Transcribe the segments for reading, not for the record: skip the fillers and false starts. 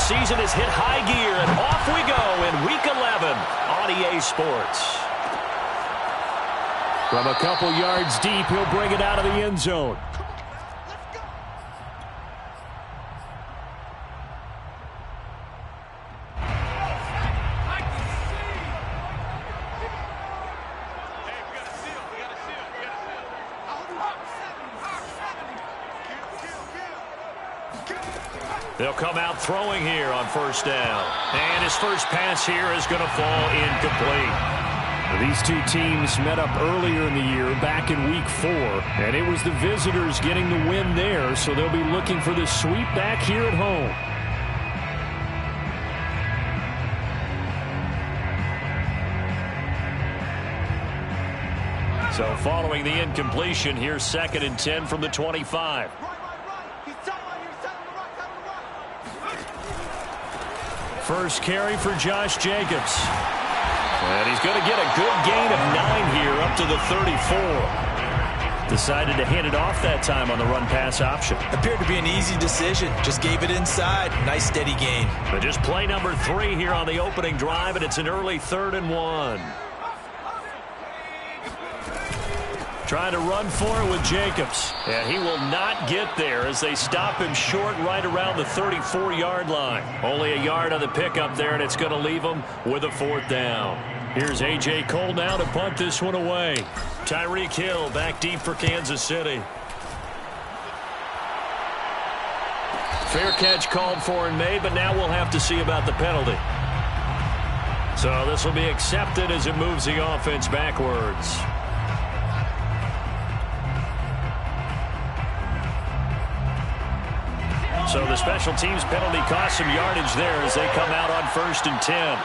season has hit high gear, and off we go in Week 11 on EA Sports. From a couple yards deep, he'll bring it out of the end zone. They'll come out throwing here on first down. And his first pass here is going to fall incomplete. These two teams met up earlier in the year, back in Week 4, and it was the visitors getting the win there, so they'll be looking for the sweep back here at home. So following the incompletion, here's 2nd and 10 from the 25. First carry for Josh Jacobs. And he's going to get a good gain of 9 here up to the 34. Decided to hand it off that time on the run-pass option. Appeared to be an easy decision. Just gave it inside. Nice steady gain. But just play number 3 here on the opening drive, and it's an early 3rd and 1. Trying to run for it with Jacobs. And he will not get there as they stop him short right around the 34-yard line. Only a yard on the pickup there, and it's going to leave him with a 4th down. Here's A.J. Cole now to punt this one away. Tyreek Hill back deep for Kansas City. Fair catch called for and made, but now we'll have to see about the penalty. So this will be accepted as it moves the offense backwards. So the special teams penalty cost some yardage there as they come out on 1st and 10.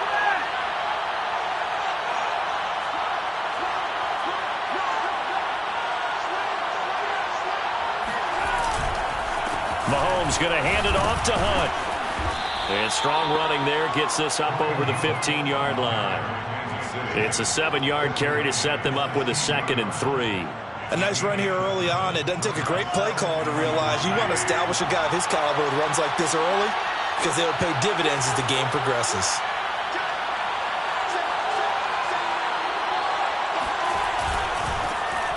Mahomes going to hand it off to Hunt. And strong running there gets this up over the 15-yard line. It's a 7-yard carry to set them up with a 2nd and 3. A nice run here early on. It doesn't take a great play caller to realize you want to establish a guy of his caliber with runs like this early because they'll pay dividends as the game progresses.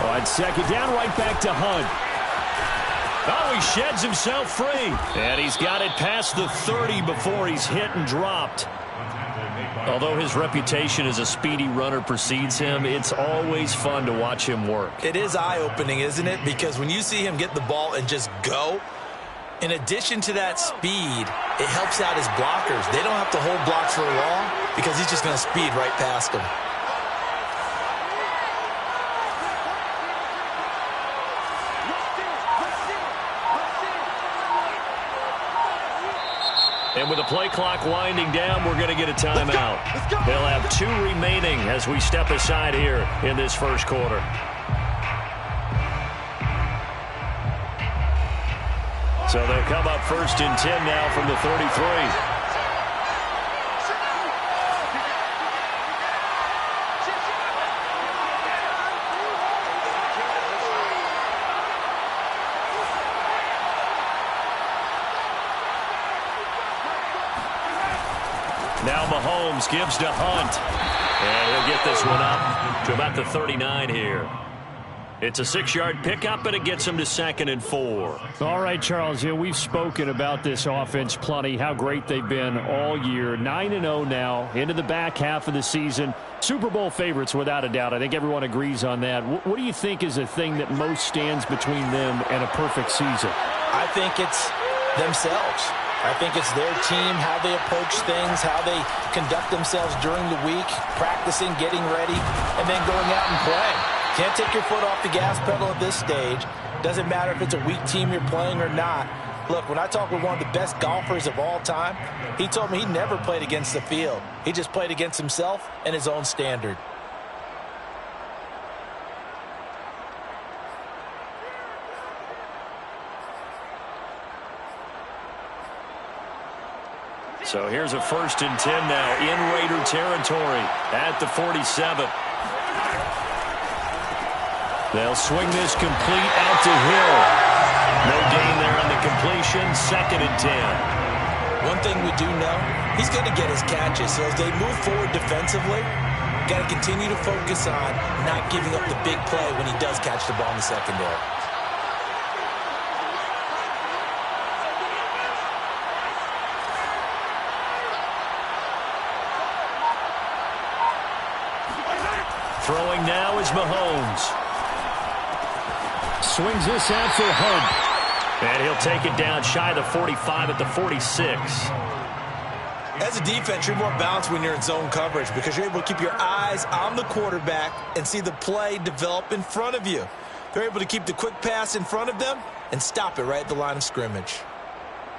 On 2nd down, right back to Hunt. Oh, he sheds himself free. And he's got it past the 30 before he's hit and dropped. Although his reputation as a speedy runner precedes him, it's always fun to watch him work. It is eye-opening, isn't it? Because when you see him get the ball and just go, in addition to that speed, it helps out his blockers. They don't have to hold blocks for long because he's just going to speed right past them. And with the play clock winding down, we're going to get a timeout. They'll have 2 remaining as we step aside here in this first quarter. So they'll come up 1st and 10 now from the 33. Now Mahomes gives to Hunt. And he'll get this one up to about the 39 here. It's a 6-yard pickup, and it gets him to 2nd and 4. All right, Charles, yeah, we've spoken about this offense plenty, how great they've been all year. 9-0 now, into the back half of the season. Super Bowl favorites, without a doubt. I think everyone agrees on that. What do you think is the thing that most stands between them and a perfect season? I think it's themselves. I think it's their team, how they approach things, how they conduct themselves during the week, practicing, getting ready, and then going out and playing. Can't take your foot off the gas pedal at this stage. Doesn't matter if it's a weak team you're playing or not. Look, when I talked with one of the best golfers of all time, he told me he never played against the field. He just played against himself and his own standard. So here's a 1st and 10 now in Raider territory at the 47. They'll swing this complete out to Hill. No gain there on the completion. 2nd and 10. One thing we do know, he's going to get his catches. So as they move forward defensively, got to continue to focus on not giving up the big play when he does catch the ball in the secondary. Throwing now is Mahomes. Swings this out for Hunt. And he'll take it down shy of the 45 at the 46. As a defense, you're more balanced when you're in zone coverage because you're able to keep your eyes on the quarterback and see the play develop in front of you. They're able to keep the quick pass in front of them and stop it right at the line of scrimmage.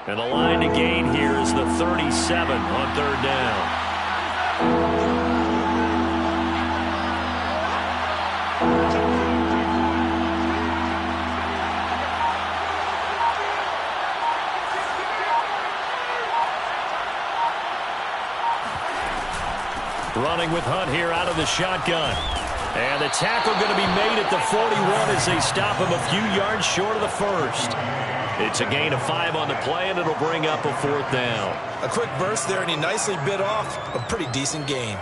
And the line to gain here is the 37 on third down. Running with Hunt here out of the shotgun. And the tackle going to be made at the 41 as they stop him a few yards short of the first. It's a gain of 5 on the play, and it'll bring up a fourth down. A quick burst there, and he nicely bit off a pretty decent gain.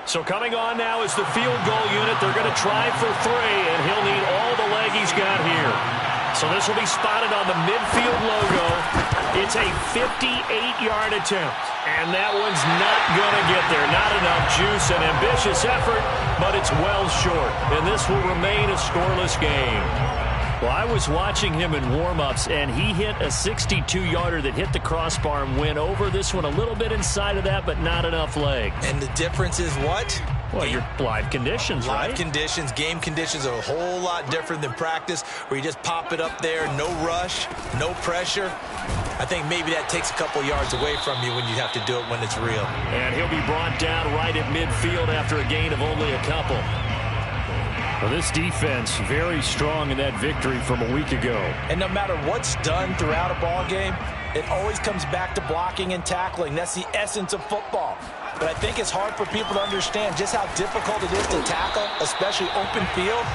So coming on now is the field goal unit. They're going to try for 3, and he'll need all the leg he's got here. So this will be spotted on the midfield logo. It's a 58-yard attempt, and that one's not going to get there. Not enough juice, an ambitious effort, but it's well short, and this will remain a scoreless game. Well, I was watching him in warm-ups, and he hit a 62-yarder that hit the crossbar and went over. This one a little bit inside of that, but not enough leg. And the difference is what? Well, your live conditions, right? Live conditions, game conditions are a whole lot different than practice, where you just pop it up there, no rush, no pressure. I think maybe that takes a couple yards away from you when you have to do it when it's real. And he'll be brought down right at midfield after a gain of only a couple. Well, this defense very strong in that victory from a week ago. And no matter what's done throughout a ball game, it always comes back to blocking and tackling. That's the essence of football. But I think it's hard for people to understand just how difficult it is to tackle, especially open field.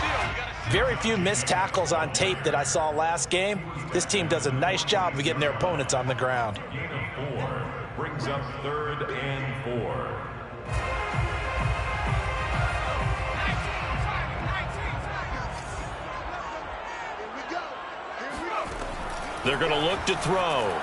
Very few missed tackles on tape that I saw last game. This team does a nice job of getting their opponents on the ground. Unit 4 brings up 3rd and 4. They're going to look to throw.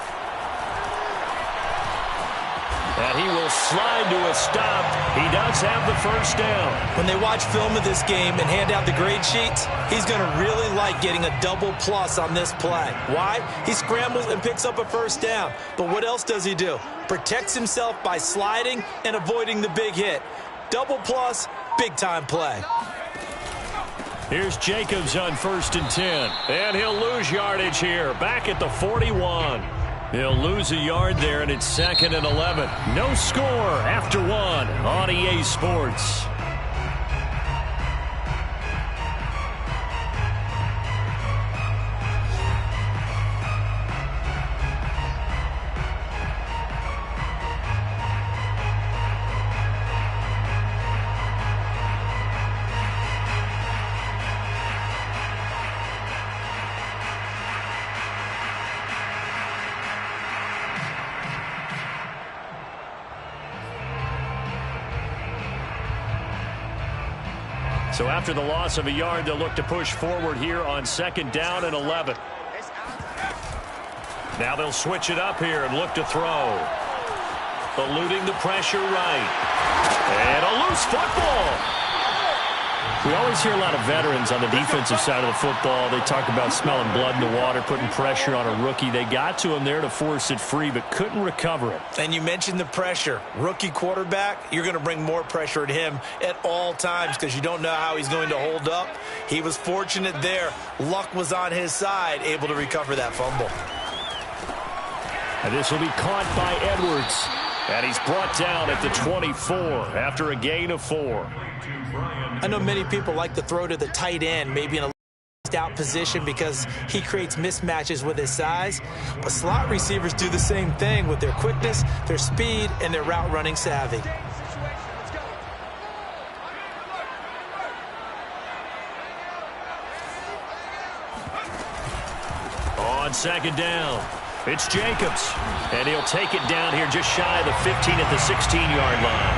And he will slide to a stop. He does have the first down. When they watch film of this game and hand out the grade sheets, he's going to really like getting a double plus on this play. Why? He scrambles and picks up a first down. But what else does he do? Protects himself by sliding and avoiding the big hit. Double plus, big-time play. Here's Jacobs on 1st and 10. And he'll lose yardage here. Back at the 41. He'll lose a yard there, and it's 2nd and 11. No score after 1 on EA Sports. So after the loss of a yard, they'll look to push forward here on 2nd down and 11. Now they'll switch it up here and look to throw. Eluding the pressure right. And a loose football. We always hear a lot of veterans on the defensive side of the football. They talk about smelling blood in the water, putting pressure on a rookie. They got to him there to force it free, but couldn't recover it. And you mentioned the pressure. Rookie quarterback, you're going to bring more pressure at him at all times because you don't know how he's going to hold up. He was fortunate there. Luck was on his side, able to recover that fumble. And this will be caught by Edwards. And he's brought down at the 24 after a gain of 4. I know many people like to throw to the tight end, maybe in a out position because he creates mismatches with his size. But slot receivers do the same thing with their quickness, their speed, and their route running savvy. on second down. It's Jacobs, and he'll take it down here just shy of the 15 at the 16-yard line.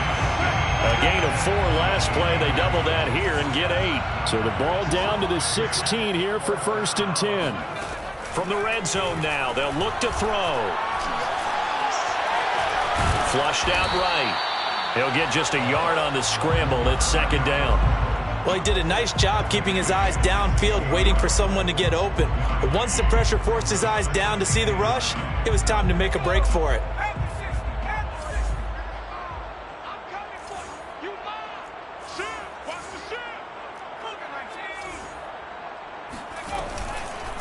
A gain of 4 last play. They double that here and get 8. So the ball down to the 16 here for 1st and 10. From the red zone now, they'll look to throw. Flushed out right. He'll get just a yard on the scramble. It's second down. Well, he did a nice job keeping his eyes downfield, waiting for someone to get open. But once the pressure forced his eyes down to see the rush, it was time to make a break for it.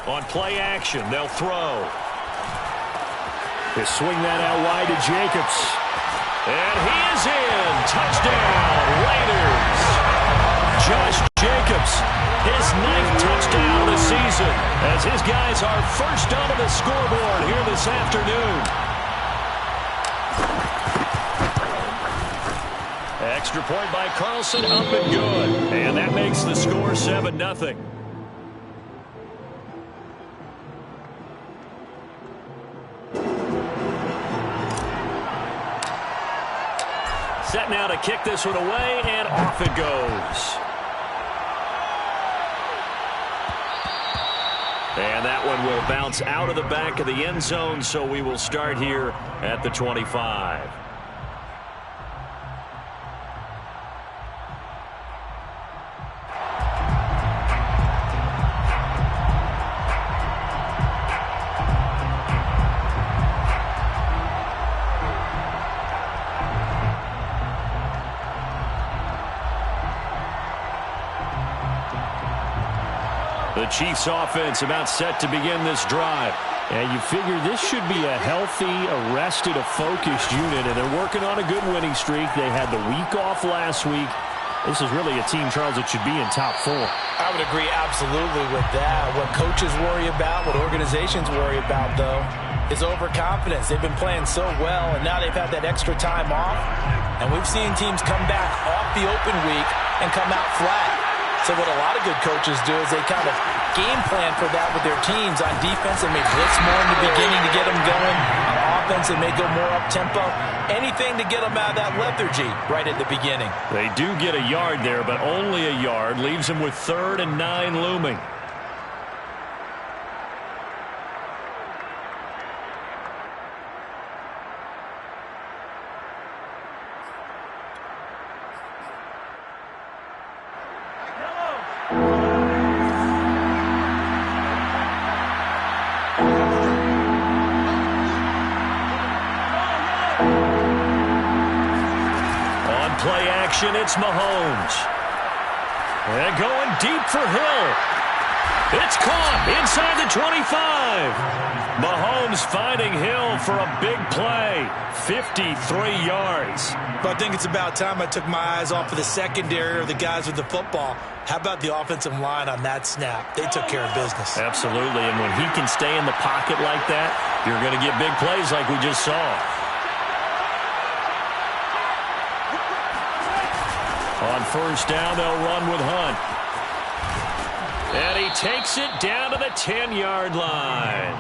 On play action, they'll throw. They swing that out wide to Jacobs. And he is in. Touchdown, Raiders. Josh Jacobs, his 9th touchdown of the season, as his guys are first onto the scoreboard here this afternoon. Extra point by Carlson, up and good. And that makes the score 7-0. Set now to kick this one away, and off it goes. And that one will bounce out of the back of the end zone, so we will start here at the 25. The Chiefs offense about set to begin this drive. And you figure this should be a healthy, arrested, a focused unit, and they're working on a good winning streak. They had the week off last week. This is really a team, Charles, that should be in top 4. I would agree absolutely with that. What coaches worry about, what organizations worry about, though, is overconfidence. They've been playing so well, and now they've had that extra time off. And we've seen teams come back off the open week and come out flat. So what a lot of good coaches do is they kind of game plan for that with their teams. On defense, they may blitz more in the beginning to get them going. On offense, they may go more up-tempo. Anything to get them out of that lethargy right at the beginning. They do get a yard there, but only a yard. Leaves them with 3rd and 9 looming. Play action, it's Mahomes. And going deep for Hill. It's caught inside the 25. Mahomes finding Hill for a big play. 53 yards. But I think it's about time I took my eyes off of the secondary or the guys with the football. How about the offensive line on that snap? They took care of business. Absolutely, and when he can stay in the pocket like that, you're going to get big plays like we just saw. On 1st down, they'll run with Hunt. And he takes it down to the 10-yard line.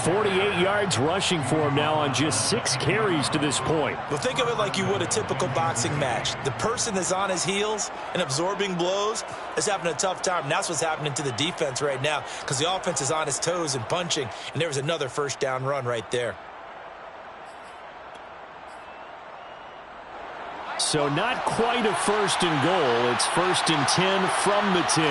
48 yards rushing for him now on just 6 carries to this point. Well, think of it like you would a typical boxing match. The person that's on his heels and absorbing blows is having a tough time. And that's what's happening to the defense right now because the offense is on his toes and punching. And there was another 1st down run right there. So not quite a 1st and goal. It's 1st and 10 from the 10.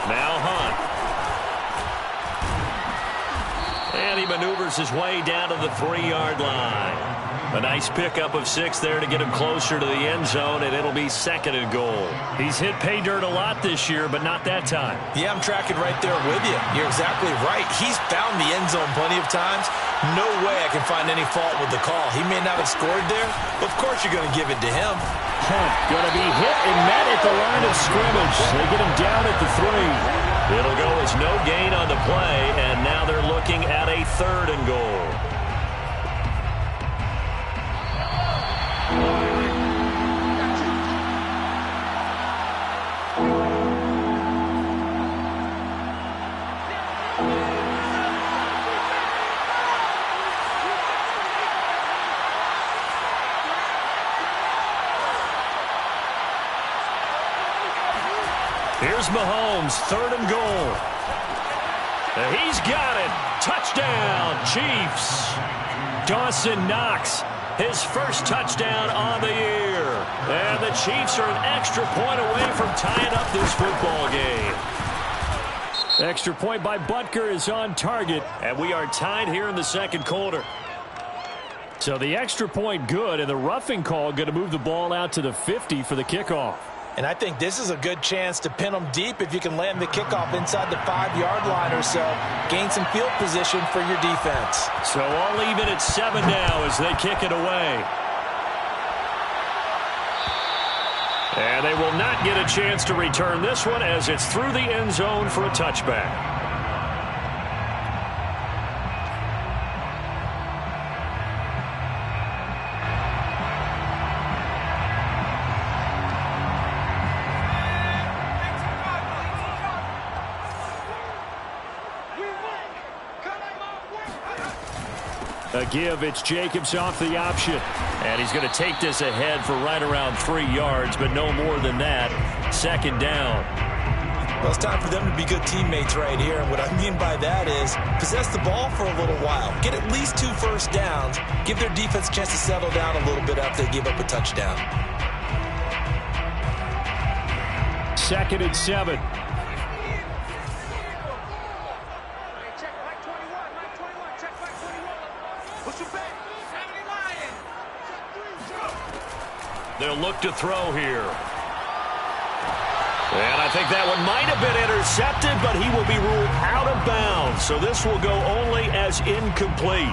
Now Hunt. And he maneuvers his way down to the 3-yard line. A nice pickup of 6 there to get him closer to the end zone, and it'll be 2nd and goal. He's hit pay dirt a lot this year, but not that time. Yeah, I'm tracking right there with you. You're exactly right. He's found the end zone plenty of times. No way I can find any fault with the call. He may not have scored there, but of course you're going to give it to him. Hunt going to be hit and met at the line of scrimmage. They get him down at the 3. It'll go as no gain on the play, and now they're looking at a 3rd and goal. Here's Mahomes, 3rd and goal. He's got it. Touchdown, Chiefs. Dawson Knox, his first touchdown on the year. And the Chiefs are an extra point away from tying up this football game. Extra point by Butker is on target. And we are tied here in the second quarter. So the extra point good, and the roughing call going to move the ball out to the 50 for the kickoff. And I think this is a good chance to pin them deep if you can land the kickoff inside the 5-yard line or so. Gain some field position for your defense. So all even at 7 now as they kick it away. And they will not get a chance to return this one as it's through the end zone for a touchback. A give, it's Jacobs off the option. And he's going to take this ahead for right around 3 yards, but no more than that. 2nd down. Well, it's time for them to be good teammates right here. And what I mean by that is possess the ball for a little while. Get at least 2 first downs. Give their defense a chance to settle down a little bit after they give up a touchdown. 2nd and 7. They'll look to throw here. And I think that one might have been intercepted, but he will be ruled out of bounds. So this will go only as incomplete.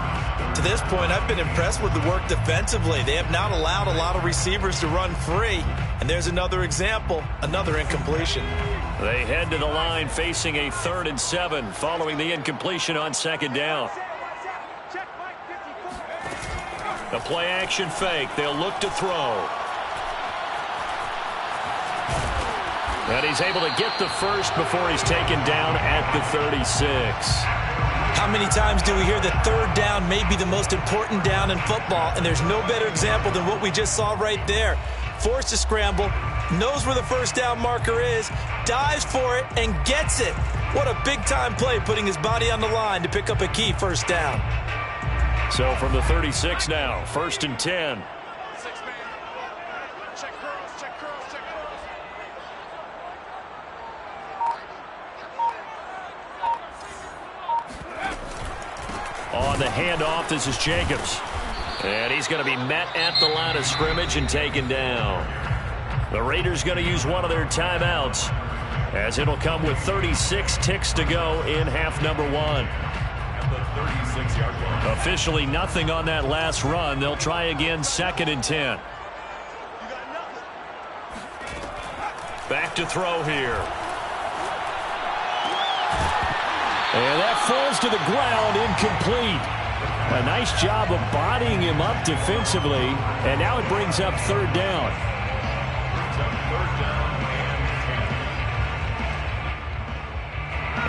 To this point, I've been impressed with the work defensively. They have not allowed a lot of receivers to run free. And there's another example, another incompletion. They head to the line facing a 3rd and 7 following the incompletion on 2nd down. The play action fake. They'll look to throw. And he's able to get the first before he's taken down at the 36. How many times do we hear that 3rd down may be the most important down in football? And there's no better example than what we just saw right there. Forced to scramble, knows where the first down marker is, dives for it, and gets it. What a big-time play, putting his body on the line to pick up a key first down. So from the 36 now, 1st and 10. On the handoff, this is Jacobs. And he's going to be met at the line of scrimmage and taken down. The Raiders going to use one of their timeouts, as it'll come with 36 ticks to go in half number 1. Officially nothing on that last run. They'll try again 2nd and 10. Back to throw here. And that falls to the ground, incomplete. A nice job of bodying him up defensively, and now it brings up 3rd down.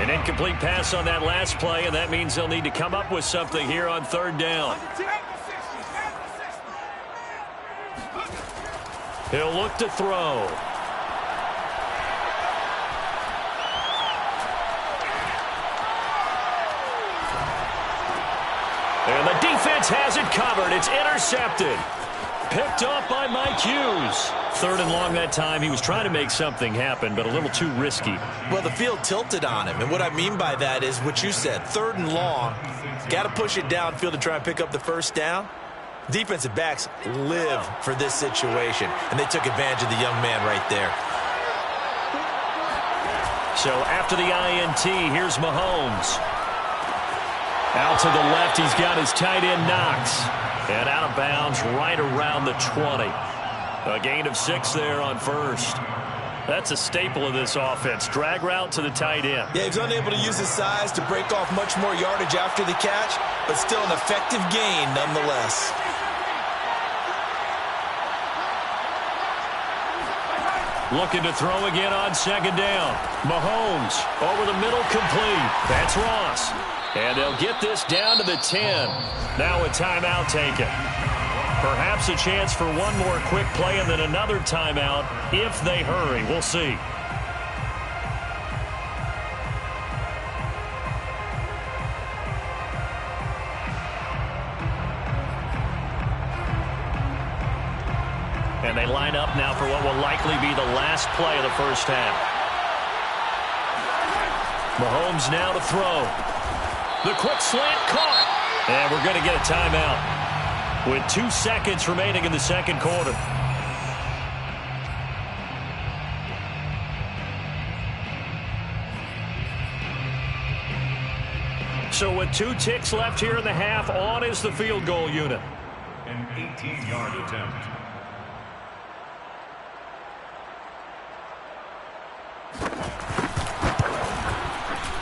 An incomplete pass on that last play, and that means they'll need to come up with something here on 3rd down. He'll look to throw. And the defense has it covered. It's intercepted. Picked off by Mike Hughes. 3rd and long that time. He was trying to make something happen, but a little too risky. Well, the field tilted on him. And what I mean by that is what you said. 3rd and long. Got to push it downfield to try and pick up the first down. Defensive backs live for this situation. And they took advantage of the young man right there. So after the INT, here's Mahomes. Out to the left, he's got his tight end Knox. And out of bounds right around the 20. A gain of 6 there on 1st. That's a staple of this offense. Drag route to the tight end. Yeah, he's unable to use his size to break off much more yardage after the catch, but still an effective gain nonetheless. Looking to throw again on 2nd down. Mahomes over the middle, complete. That's Ross. And they'll get this down to the 10. Now a timeout taken. Perhaps a chance for one more quick play and then another timeout if they hurry. We'll see. And they line up now for what will likely be the last play of the first half. Mahomes now to throw. The quick slant caught. And we're going to get a timeout with 2 seconds remaining in the second quarter. So with 2 ticks left here in the half, on is the field goal unit. An 18-yard attempt.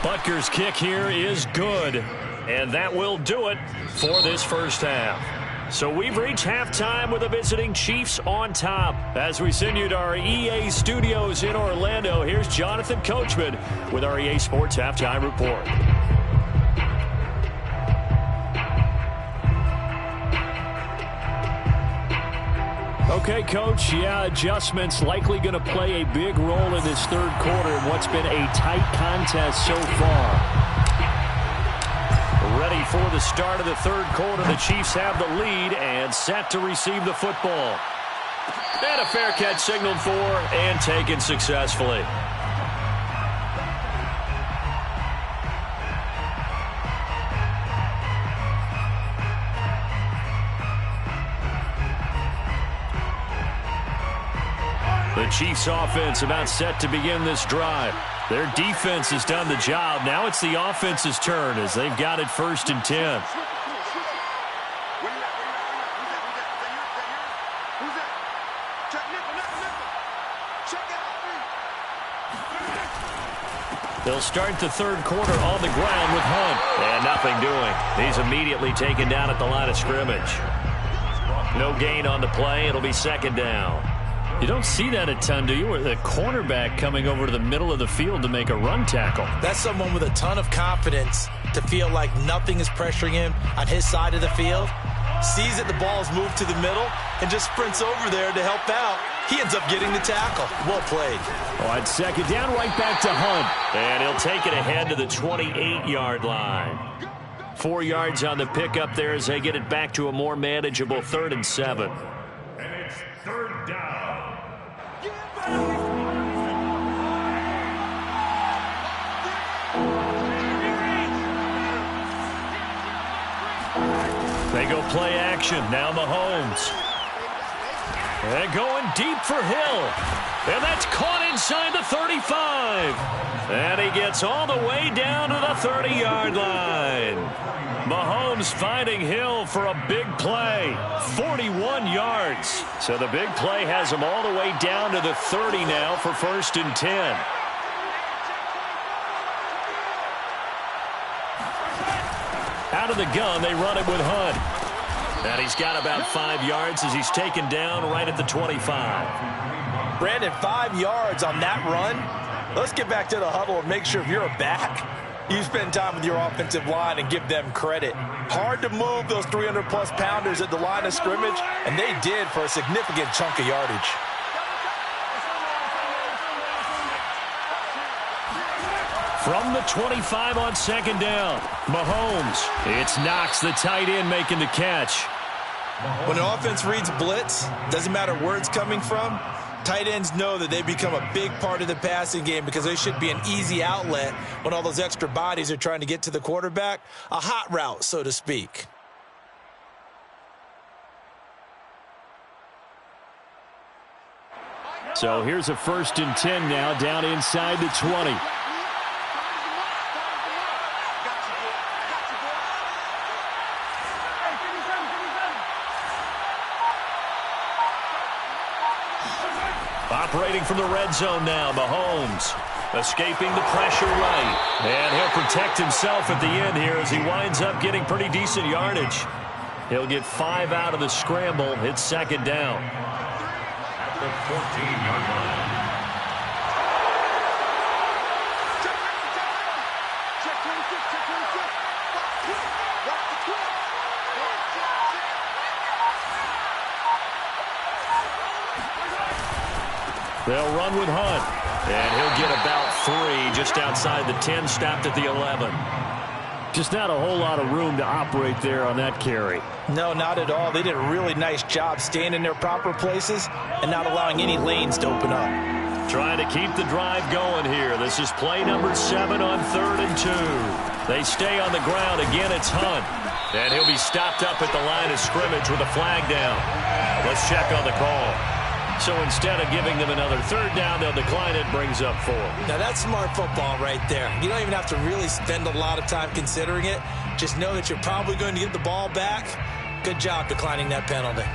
Butker's kick here is good. And that will do it for this first half. So we've reached halftime with the visiting Chiefs on top. As we send you to our EA studios in Orlando, here's Jonathan Coachman with our EA Sports Halftime Report. Okay, Coach, adjustments likely going to play a big role in this third quarter in what's been a tight contest so far. Ready for the start of the third quarter. The Chiefs have the lead and set to receive the football. And a fair catch signaled for and taken successfully. The Chiefs offense about set to begin this drive. Their defense has done the job. Now it's the offense's turn as they've got it 1st and 10. They'll start the third quarter on the ground with Hunt. And nothing doing. He's immediately taken down at the line of scrimmage. No gain on the play. It'll be 2nd down. You don't see that a ton, do you? Where the cornerback coming over to the middle of the field to make a run tackle. That's someone with a ton of confidence to feel like nothing is pressuring him on his side of the field. Sees that the ball's moved to the middle and just sprints over there to help out. He ends up getting the tackle. Well played. On 2nd down, right back to Hunt. And he'll take it ahead to the 28-yard line. 4 yards on the pickup there as they get it back to a more manageable 3rd and 7. And it's 3rd down. They go play action. Now Mahomes. And going deep for Hill. And that's caught inside the 35. And he gets all the way down to the 30-yard line. Mahomes finding Hill for a big play. 41 yards. So the big play has him all the way down to the 30 now for 1st and 10. Out of the gun, they run it with Hunt. And he's got about 5 yards as he's taken down right at the 25. Brandon, 5 yards on that run. Let's get back to the huddle and make sure if you're a back, you spend time with your offensive line and give them credit. Hard to move those 300-plus pounders at the line of scrimmage, and they did for a significant chunk of yardage. From the 25 on 2nd down, Mahomes. It's Knox, the tight end, making the catch. When an offense reads blitz, doesn't matter where it's coming from, tight ends know that they become a big part of the passing game because they should be an easy outlet when all those extra bodies are trying to get to the quarterback. A hot route, so to speak. So here's a 1st and 10 now down inside the 20. Operating from the red zone now, Mahomes. Escaping the pressure right. And he'll protect himself at the end here as he winds up getting pretty decent yardage. He'll get 5 out of the scramble. It's 2nd down. At the 14-yard line. They'll run with Hunt. And he'll get about 3 just outside the 10, stopped at the 11. Just not a whole lot of room to operate there on that carry. No, not at all. They did a really nice job staying in their proper places and not allowing any lanes to open up. Trying to keep the drive going here. This is play number 7 on 3rd and 2. They stay on the ground. Again, it's Hunt. And he'll be stopped up at the line of scrimmage with a flag down. Let's check on the call. So instead of giving them another 3rd down, they'll decline it, brings up 4. Now that's smart football right there. You don't even have to really spend a lot of time considering it. Just know that you're probably going to get the ball back. Good job declining that penalty.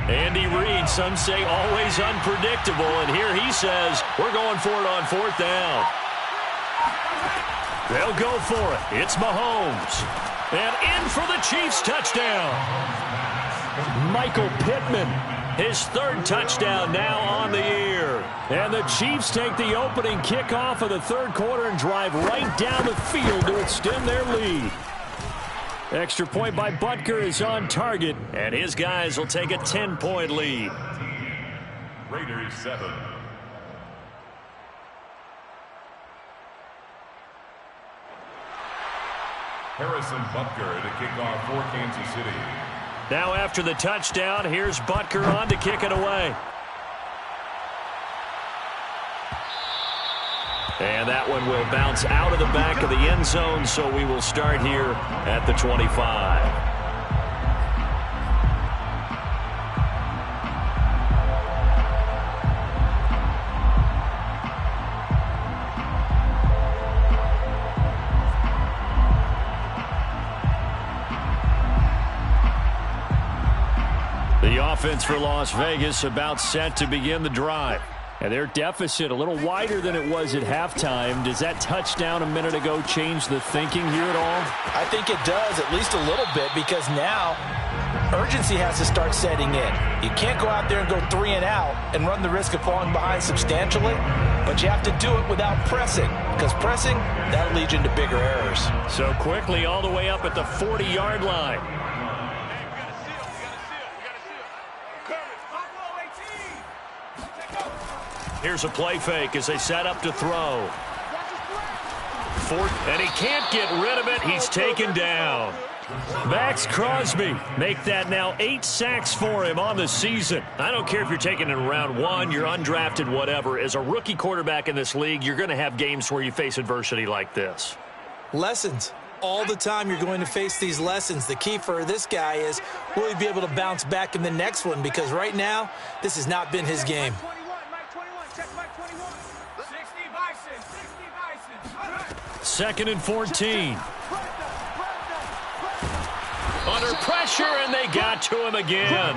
Andy Reid, some say always unpredictable, and here he says we're going for it on 4th down. They'll go for it. It's Mahomes. And in for the Chiefs touchdown. Michael Pittman. His 3rd touchdown now on the year. And the Chiefs take the opening kickoff of the 3rd quarter and drive right down the field to extend their lead. Extra point by Butker is on target. And his guys will take a 10-point lead. Raiders 7. Harrison Butker to kick off for Kansas City. Now after the touchdown, here's Butker on to kick it away. And that one will bounce out of the back of the end zone, so we will start here at the 25. The offense for Las Vegas about set to begin the drive. And their deficit a little wider than it was at halftime. Does that touchdown a minute ago change the thinking here at all? I think it does, at least a little bit, because now urgency has to start setting in. You can't go out there and go 3 and out and run the risk of falling behind substantially, but you have to do it without pressing, because pressing, that'll lead you into bigger errors. So quickly all the way up at the 40-yard line. Here's a play fake as they set up to throw. 4th, and he can't get rid of it. He's taken down. Max Crosby, make that now 8 sacks for him on the season. I don't care if you're taking it in round 1, you're undrafted, whatever. As a rookie quarterback in this league, you're going to have games where you face adversity like this. Lessons. All the time you're going to face these lessons. The key for this guy is, will he be able to bounce back in the next one? Because right now, this has not been his game. 2nd and 14. Under pressure, and they got to him again.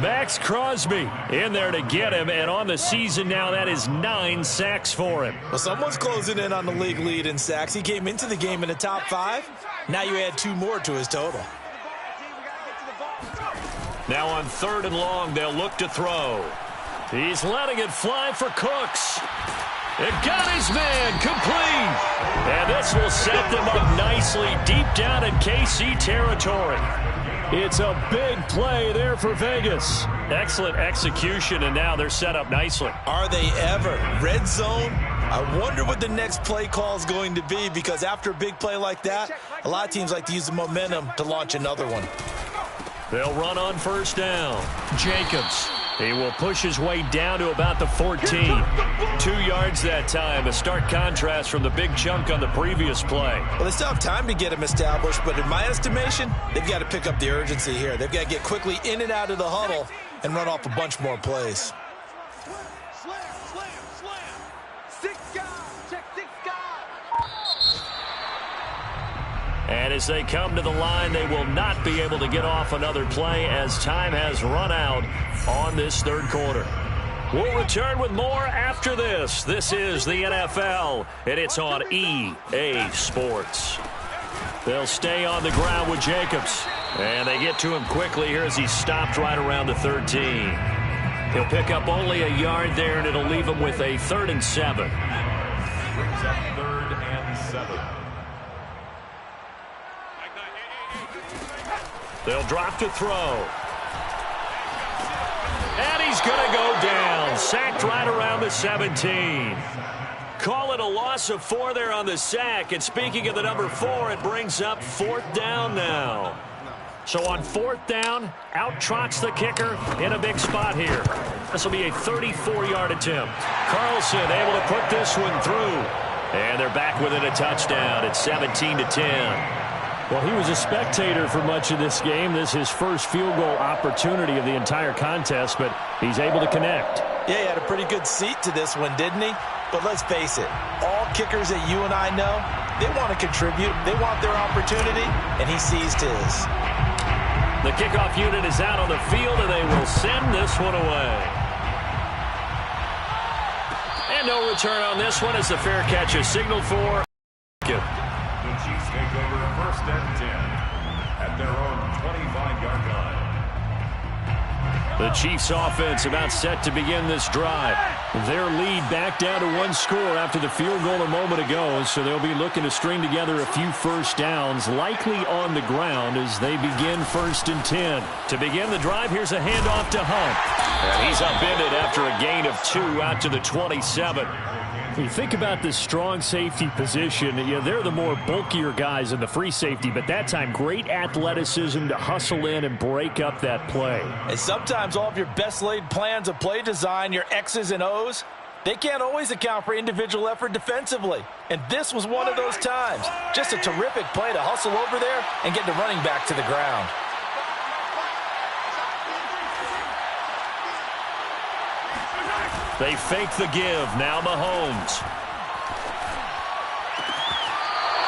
Max Crosby in there to get him, and on the season now, that is 9 sacks for him. Well, someone's closing in on the league lead in sacks. He came into the game in the top 5. Now you add 2 more to his total. Now on 3rd and long, they'll look to throw. He's letting it fly for Cooks. It got his man complete. And this will set them up nicely deep down in KC territory. It's a big play there for Vegas. Excellent execution, and now they're set up nicely. Are they ever? Red zone? I wonder what the next play call is going to be, because after a big play like that, a lot of teams like to use the momentum to launch another one. They'll run on 1st down. Jacobs. He will push his way down to about the 14. 2 yards that time. A stark contrast from the big chunk on the previous play. Well, they still have time to get him established, but in my estimation, they've got to pick up the urgency here. They've got to get quickly in and out of the huddle and run off a bunch more plays. And as they come to the line, they will not be able to get off another play as time has run out on this 3rd quarter. We'll return with more after this. This is the NFL, and it's on EA Sports. They'll stay on the ground with Jacobs. And they get to him quickly here as he's stopped right around the 13. He'll pick up only a yard there, and it'll leave him with a 3rd and 7. Brings up 3rd and 7. They'll drop to throw. And he's going to go down. Sacked right around the 17. Call it a loss of 4 there on the sack. And speaking of the number 4, it brings up 4th down now. So on 4th down, out trots the kicker in a big spot here. This will be a 34-yard attempt. Carlson able to put this one through. And they're back within a touchdown at 17-10. Well, he was a spectator for much of this game. This is his first field goal opportunity of the entire contest, but he's able to connect. Yeah, he had a pretty good seat to this one, didn't he? But let's face it, all kickers that you and I know, they want to contribute. They want their opportunity, and he seized his. The kickoff unit is out on the field, and they will send this one away. And no return on this one as the fair catch is signaled for. The Chiefs take over 1st and 10 at their own 25-yard line. The Chiefs offense about set to begin this drive. Their lead back down to 1 score after the field goal a moment ago, so they'll be looking to string together a few first downs, likely on the ground as they begin 1st and 10. To begin the drive, here's a handoff to Hunt. And he's upended after a gain of 2 out to the 27. You think about this strong safety position, they're the more bulkier guys in the free safety, but that time great athleticism to hustle in and break up that play. And sometimes all of your best laid plans of play design, your X's and O's, they can't always account for individual effort defensively. And this was one of those times. Just a terrific play to hustle over there and get the running back to the ground. They fake the give. Now Mahomes.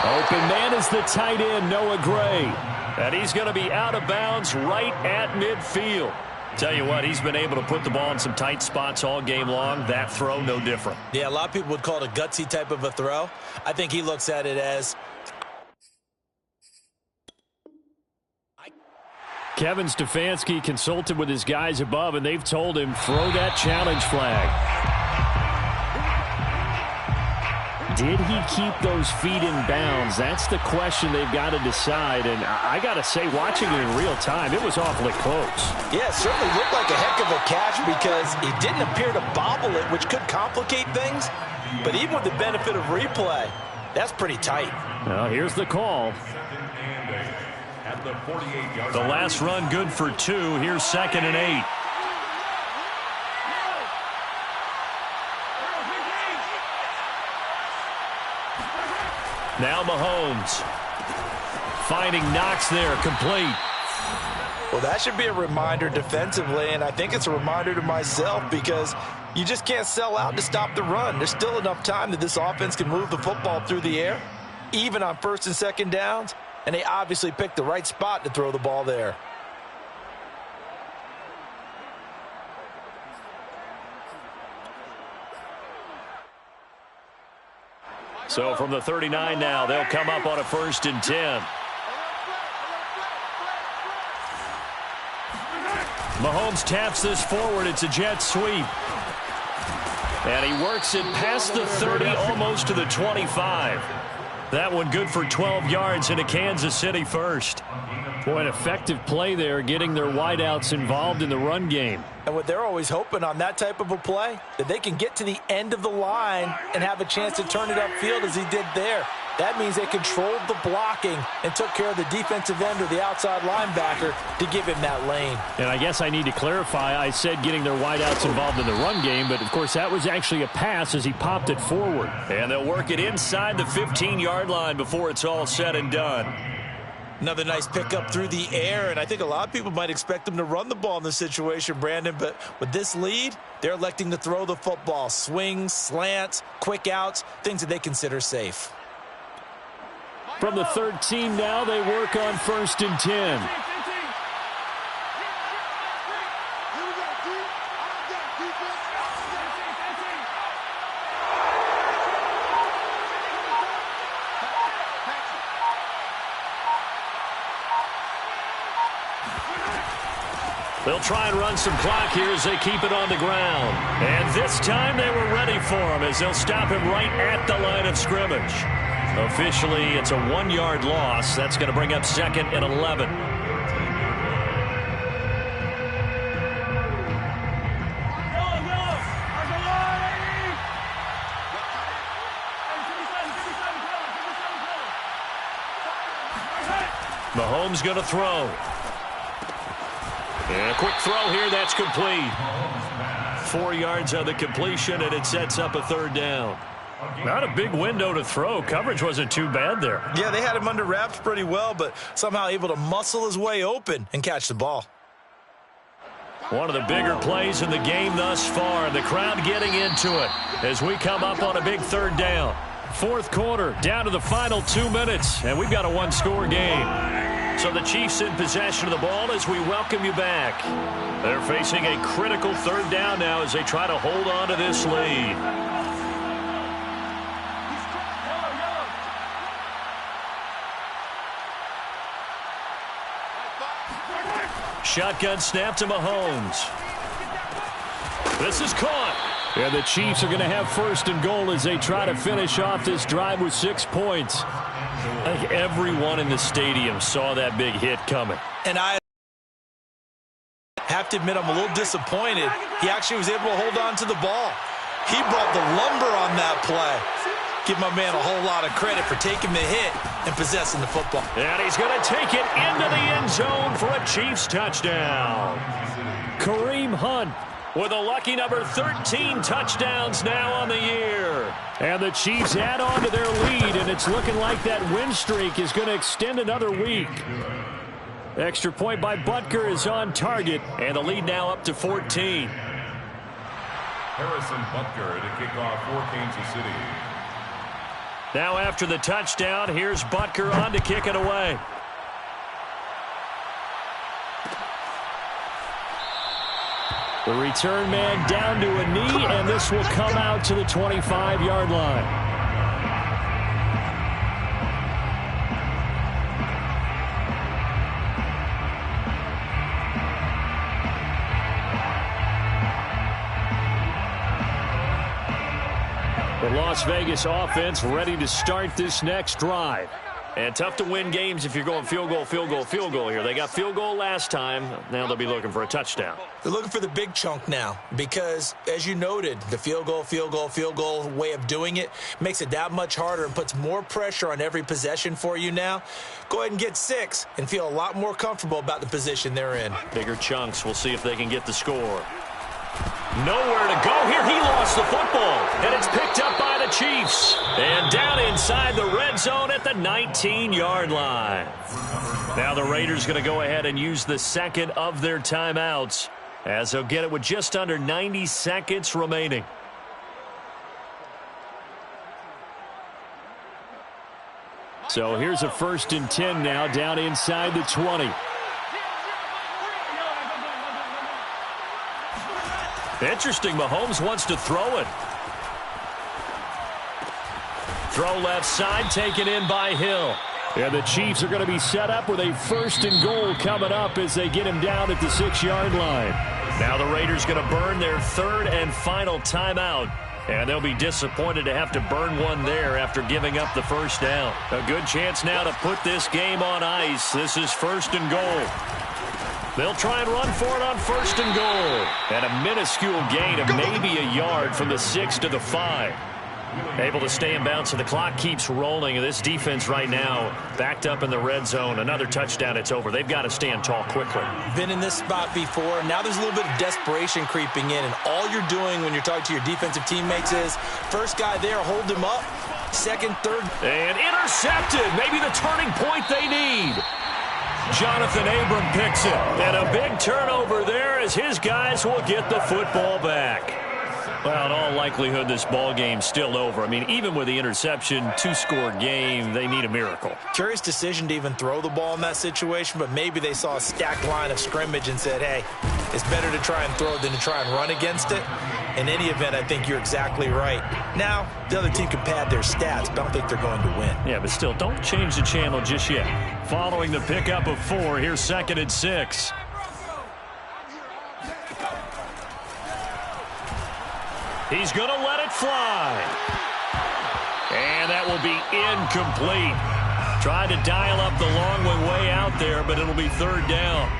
Open man is the tight end, Noah Gray. And he's going to be out of bounds right at midfield. Tell you what, he's been able to put the ball in some tight spots all game long. That throw, no different. Yeah, a lot of people would call it a gutsy type of a throw. I think he looks at it as... Kevin Stefanski consulted with his guys above, and they've told him, throw that challenge flag. Did he keep those feet in bounds? That's the question they've got to decide. And I got to say, watching it in real time, it was awfully close. Yeah, it certainly looked like a heck of a catch because he didn't appear to bobble it, which could complicate things. But even with the benefit of replay, that's pretty tight. Well, here's the call. The last run good for 2. Here's 2nd and 8. Now Mahomes. Finding Knox there, complete. Well, that should be a reminder defensively, and I think it's a reminder to myself because you just can't sell out to stop the run. There's still enough time that this offense can move the football through the air, even on 1st and 2nd downs. And they obviously picked the right spot to throw the ball there. So from the 39 now, they'll come up on a 1st and 10. Mahomes taps this forward. It's a jet sweep. And he works it past the 30, almost to the 25. That one good for 12 yards into Kansas City 1st. Boy, an effective play there, getting their wideouts involved in the run game. And what they're always hoping on that type of a play, that they can get to the end of the line and have a chance to turn it upfield as he did there. That means they controlled the blocking and took care of the defensive end or the outside linebacker to give him that lane. And I guess I need to clarify, I said getting their wideouts involved in the run game, but of course that was actually a pass as he popped it forward. And they'll work it inside the 15-yard line before it's all said and done. Another nice pickup through the air, and I think a lot of people might expect them to run the ball in this situation, Brandon, but with this lead, they're electing to throw the football. Swings, slants, quick outs, things that they consider safe. From the 13 now, they work on 1st and 10. They'll try and run some clock here as they keep it on the ground. And this time they were ready for him as they'll stop him right at the line of scrimmage. Officially, it's a 1-yard loss. That's going to bring up 2nd and 11. Mahomes going to throw. And a quick throw here. That's complete. 4 yards on the completion, and it sets up a 3rd down. Not a big window to throw. Coverage wasn't too bad there. Yeah, they had him under wraps pretty well, but somehow able to muscle his way open and catch the ball. One of the bigger plays in the game thus far. The crowd getting into it as we come up on a big 3rd down. 4th quarter, down to the final 2 minutes, and we've got a 1-score game. So the Chiefs in possession of the ball as we welcome you back. They're facing a critical 3rd down now as they try to hold on to this lead. Shotgun snap to Mahomes. This is caught. And the Chiefs are going to have 1st and goal as they try to finish off this drive with 6 points. I think everyone in the stadium saw that big hit coming. And I have to admit I'm a little disappointed. He actually was able to hold on to the ball. He brought the lumber on that play. Give my man a whole lot of credit for taking the hit and possessing the football. And he's going to take it into the end zone for a Chiefs touchdown. Kareem Hunt with a lucky number 13 touchdowns now on the year. And the Chiefs add on to their lead, and it's looking like that win streak is going to extend another week. Extra point by Butker is on target, and the lead now up to 14. Harrison Butker to kick off for Kansas City. Now after the touchdown, here's Butker on to kick it away. The return man down to a knee, and this will come out to the 25-yard line. The Las Vegas offense ready to start this next drive. And tough to win games if you're going field goal, field goal, field goal here. They got field goal last time. Now they'll be looking for a touchdown. They're looking for the big chunk now because, as you noted, the field goal, field goal, field goal way of doing it makes it that much harder and puts more pressure on every possession for you now. Go ahead and get 6 and feel a lot more comfortable about the position they're in. Bigger chunks. We'll see if they can get the score. Nowhere to go here. He lost the football, and it's picked up by the Chiefs. And down inside the red zone at the 19-yard line. Now the Raiders going to go ahead and use the 2nd of their timeouts as they'll get it with just under 90 seconds remaining. So here's a 1st and 10 now down inside the 20. Interesting. Mahomes wants to throw it. Throw left side, taken in by Hill. And the Chiefs are going to be set up with a 1st and goal coming up as they get him down at the 6-yard line. Now the Raiders going to burn their 3rd and final timeout. And they'll be disappointed to have to burn one there after giving up the 1st down. A good chance now to put this game on ice. This is 1st and goal. They'll try and run for it on 1st and goal. And a minuscule gain of maybe a yard from the 6 to the 5. Able to stay in bounds, so the clock keeps rolling. And this defense right now backed up in the red zone. Another touchdown, it's over. They've got to stand tall quickly. Been in this spot before. Now there's a little bit of desperation creeping in. And all you're doing when you're talking to your defensive teammates is, first guy there, hold him up. 2nd, 3rd. And intercepted. Maybe the turning point they need. Jonathan Abram picks it. And a big turnover there as his guys will get the football back. Well, in all likelihood, this ball game's still over. I mean, even with the interception, 2-score game, they need a miracle. Curious decision to even throw the ball in that situation, but maybe they saw a stacked line of scrimmage and said, hey, it's better to try and throw than to try and run against it. In any event, I think you're exactly right. Now, the other team can pad their stats, but I don't think they're going to win. Yeah, but still, don't change the channel just yet. Following the pickup of 4, here's 2nd and 6. He's going to let it fly. And that will be incomplete. Tried to dial up the long one way out there, but it'll be third down.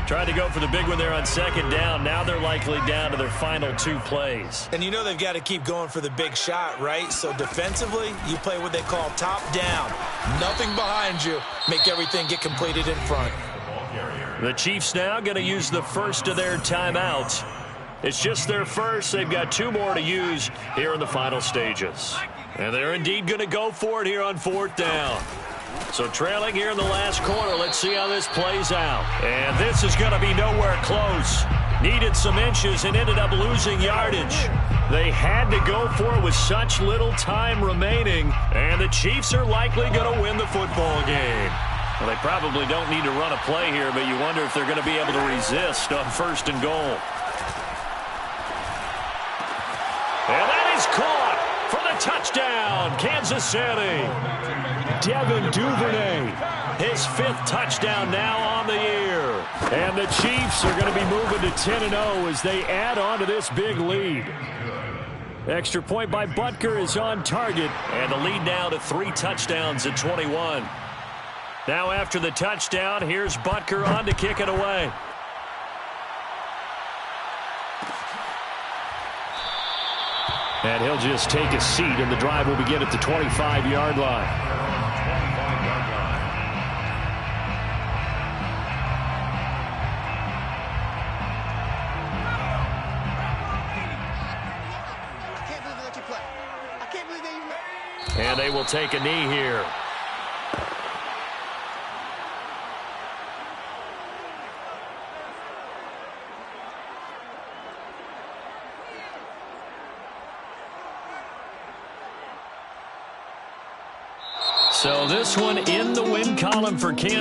Tried to go for the big one there on second down. Now they're likely down to their final 2 plays. And you know they've got to keep going for the big shot, right? So defensively, you play what they call top down. Nothing behind you. Make everything get completed in front. The Chiefs now going to use the first of their timeouts. It's just their first. They've got 2 more to use here in the final stages. And they're indeed going to go for it here on 4th down. So trailing here in the last quarter. Let's see how this plays out. And this is going to be nowhere close. Needed some inches and ended up losing yardage. They had to go for it with such little time remaining. And the Chiefs are likely going to win the football game. Well, they probably don't need to run a play here, but you wonder if they're going to be able to resist on 1st and goal. And that is caught for the touchdown, Kansas City. Devin Duvernay, his 5th touchdown now on the year. And the Chiefs are going to be moving to 10-0 as they add on to this big lead. Extra point by Butker is on target. And the lead now to 3 touchdowns at 21. Now after the touchdown, here's Butker on to kick it away. And he'll just take a seat, and the drive will begin at the 25-yard line. And they will take a knee here. So this one in the win column for Kansas.